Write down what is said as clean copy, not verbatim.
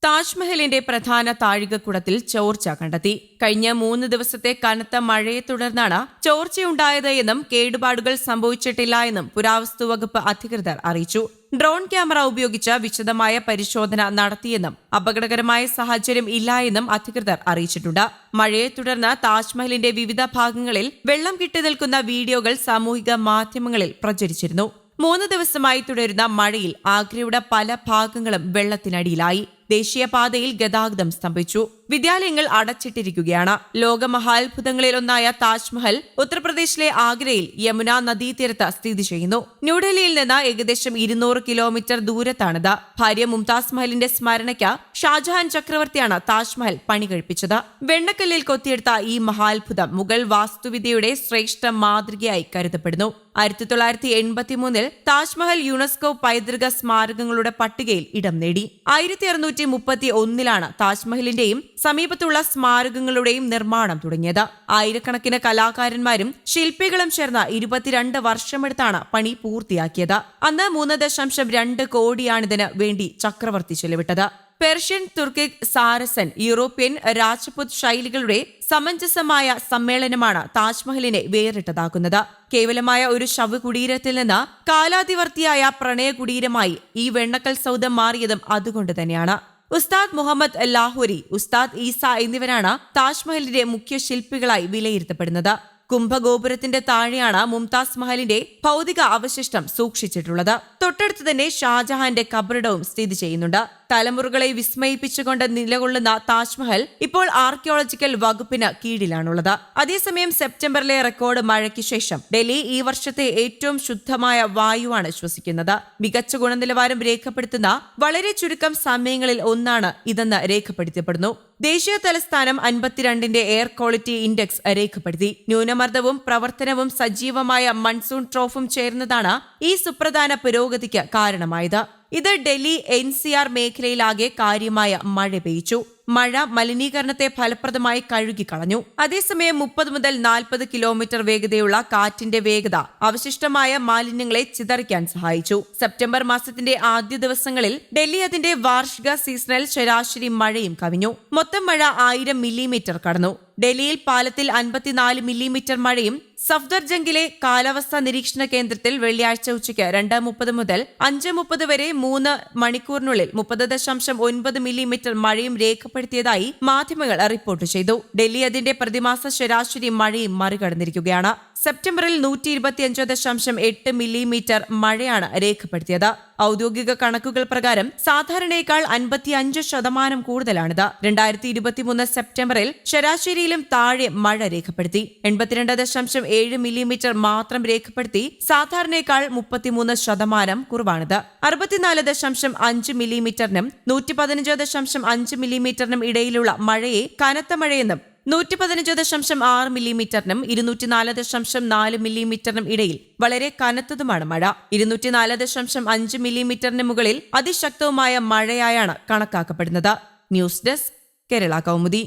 താജ്മഹലിന്റെ പ്രധാന താഴികക്കുടത്തിൽ ചോർച്ച കണ്ടെത്തി. കഴിഞ്ഞ 3 ദിവസത്തെ കനത്ത മഴയെ തുടർന്നാണ് ചോർച്ചയുണ്ടായത് എന്നും കേടുപാടുകൾ സംഭവിച്ചിട്ടില്ല എന്നും പുരാവസ്തു വകുപ്പ് അധികൃതർ അറിയിച്ചു. ഡ്രോൺ ക്യാമറ ഉപയോഗിച്ച് വിശദമായ പരിശോധന നടത്തിയെന്നും അപകടകരമായ സാഹചര്യം ഇല്ല എന്നും അധികൃതർ അറിയിച്ചിട്ടുണ്ട്. മഴയെ തുടർന്ന് താജ്മഹലിന്റെ വിവിധ ഭാഗങ്ങളിൽ വെള്ളം കെട്ടിനിൽക്കുന്ന വീഡിയോകൾ സാമൂഹിക മാധ്യമങ്ങളിൽ പ്രചരിച്ചിരുന്നു. 3 ദിവസമായി തുടരുന്ന മഴയിൽ ആഗ്രയുടെ പല ഭാഗങ്ങളും വെള്ളത്തിനടിയിലായി. ദേശീയപാതയിൽ ഗതാഗതം സ്തംഭിച്ചു. വിദ്യാലയങ്ങൾ അടച്ചിട്ടിരിക്കുകയാണ്. ലോകമഹാത്ഭുതങ്ങളിൽ ഒന്നായ താജ്മഹൽ ഉത്തർപ്രദേശിലെ ആഗ്രയിൽ യമുന നദീതീരത്ത് സ്ഥിതി ചെയ്യുന്നു. ന്യൂഡൽഹിയിൽ നിന്ന് ഏകദേശം 200 കിലോമീറ്റർ ദൂരത്താണിത്. ഭാര്യ മുംതാസ് മഹലിന്റെ സ്മരണയ്ക്ക് ഷാജഹാൻ ചക്രവർത്തിയാണ് താജ്മഹൽ പണി കഴിപ്പിച്ചത്. വെണ്ണക്കല്ലിൽ കൊത്തിയെടുത്ത ഈ മഹാത്ഭുതം മുഗൾ വാസ്തുവിദ്യയുടെ ശ്രേഷ്ഠ മാതൃകയായി കരുതപ്പെടുന്നു. 1983 താജ്മഹൽ യുനെസ്കോ പൈതൃക സ്മാരകങ്ങളുടെ പട്ടികയിൽ ഇടം നേടി. 1631 താജ്മഹലിന്റെയും സമീപത്തുള്ള സ്മാരകങ്ങളുടെയും നിർമ്മാണം തുടങ്ങിയത്. ആയിരക്കണക്കിന് കലാകാരന്മാരും ശില്പികളും ചേർന്ന് 22 വർഷമെടുത്താണ് പണി പൂർത്തിയാക്കിയത്. അന്ന് 3.2 കോടിയാണിതിന് വേണ്ടി ചക്രവർത്തി ചെലവിട്ടത്. പെർഷ്യൻ, തുർക്കിക്, സാരസൻ, യൂറോപ്യൻ, രാജപുത് ശൈലികളുടെ സമഞ്ജസമായ സമ്മേളനമാണ് താജ്മഹലിനെ വേറിട്ടതാക്കുന്നത്. കേവലമായ ഒരു ശവകുടീരത്തിൽ നിന്ന് കാലാതിവർത്തിയായ പ്രണയകുടീരമായി ഈ വെണ്ണക്കൽ സൗധം മാറിയതും അതുകൊണ്ട് തന്നെയാണ്. ഉസ്താദ് മുഹമ്മദ് ലാഹോരി, ഉസ്താദ് ഈസ എന്നിവരാണ് താജ്മഹലിന്റെ മുഖ്യ ശില്പികളായി വിലയിരുത്തപ്പെടുന്നത്. കുംഭഗോപുരത്തിന്റെ താഴെയാണ് മുംതാസ് മഹലിന്റെ ഭൗതിക അവശിഷ്ടം സൂക്ഷിച്ചിട്ടുള്ളത്. തൊട്ടടുത്ത് തന്നെ ഷാജഹാന്റെ കബറിടവും സ്ഥിതി ചെയ്യുന്നുണ്ട്. തലമുറകളെ വിസ്മയിപ്പിച്ചുകൊണ്ട് നിലകൊള്ളുന്ന താജ്മഹൽ ഇപ്പോൾ ആർക്കിയോളജിക്കൽ വകുപ്പിന് കീഴിലാണുള്ളത്. അതേസമയം സെപ്റ്റംബറിലെ റെക്കോർഡ് മഴയ്ക്ക് ശേഷം ഡൽഹി ഈ വർഷത്തെ ഏറ്റവും ശുദ്ധമായ വായുവാണ് ശ്വസിക്കുന്നത്. മികച്ച ഗുണനിലവാരം രേഖപ്പെടുത്തുന്ന വളരെ ചുരുക്കം സമയങ്ങളിൽ ഒന്നാണ് ഇതെന്ന് രേഖപ്പെടുത്തപ്പെടുന്നു. ദേശീയ തലസ്ഥാനം 52ന്റെ എയർ ക്വാളിറ്റി ഇൻഡെക്സ് രേഖപ്പെടുത്തി. ന്യൂനമർദ്ദവും പ്രവർത്തനവും സജീവമായ മൺസൂൺ ട്രോഫും ചേർന്നതാണ് ഈ സുപ്രധാന പുരോഗതിക്ക് കാരണമായത്. ഇത് ഡൽഹി NCR മേഖലയിലാകെ കാര്യമായ മഴ പെയ്ച്ചു. മഴ മലിനീകരണത്തെ ഫലപ്രദമായി കഴുകിക്കളഞ്ഞു. അതേസമയം 30 മുതൽ 40 കിലോമീറ്റർ വേഗതയുള്ള കാറ്റിന്റെ വേഗത അവശിഷ്ടമായ മാലിന്യങ്ങളെ ചിതറിക്കാൻ സഹായിച്ചു. സെപ്റ്റംബർ മാസത്തിന്റെ ആദ്യ ദിവസങ്ങളിൽ ഡൽഹി അതിന്റെ വാർഷിക സീസണൽ ശരാശരി മഴയും കവിഞ്ഞു. മൊത്തം മഴ 1000 മില്ലിമീറ്റർ കടന്നു. ഡൽഹിയിൽ പാലത്തിൽ 54 മില്ലിമീറ്റർ മഴയും സഫ്ദർജംഗിലെ കാലാവസ്ഥാ നിരീക്ഷണ കേന്ദ്രത്തിൽ വെള്ളിയാഴ്ച ഉച്ചയ്ക്ക് 2:30 മുതൽ 5:30 വരെ 3 മണിക്കൂറിനുള്ളിൽ 30.9 മില്ലിമീറ്റർ മഴയും രേഖപ്പെടുത്തിയതായി മാധ്യമങ്ങൾ റിപ്പോർട്ട് ചെയ്തു. ഡൽഹി അതിന്റെ പ്രതിമാസ ശരാശരി മഴയും മറികടന്നിരിക്കുകയാണ്. സെപ്റ്റംബറിൽ 125.8 മില്ലിമീറ്റർ മഴയാണ് രേഖപ്പെടുത്തിയത്. ഔദ്യോഗിക കണക്കുകൾ പ്രകാരം സാധാരണയേക്കാൾ 55% കൂടുതലാണിത്. 2023 സെപ്റ്റംബറിൽ ശരാശരിയിലും താഴെ മഴ രേഖപ്പെടുത്തി. 82.7 മില്ലിമീറ്റർ മാത്രം രേഖപ്പെടുത്തി. സാധാരണയേക്കാൾ 33% കുറവാണിത്. 64.5 മില്ലിമീറ്ററിനും 115.5 മില്ലിമീറ്ററിനും ഇടയിലുള്ള മഴയെ കനത്ത മഴയെന്നും 115.6 മില്ലിമീറ്ററിനും 204.4 മില്ലിമീറ്ററിനും ഇടയിൽ വളരെ കനത്തതുമാണ് മഴ. 204.5 മില്ലിമീറ്ററിന് മുകളിൽ അതിശക്തവുമായ മഴയായാണ് കണക്കാക്കപ്പെടുന്നത്. News desk, Kerala Kaumudi.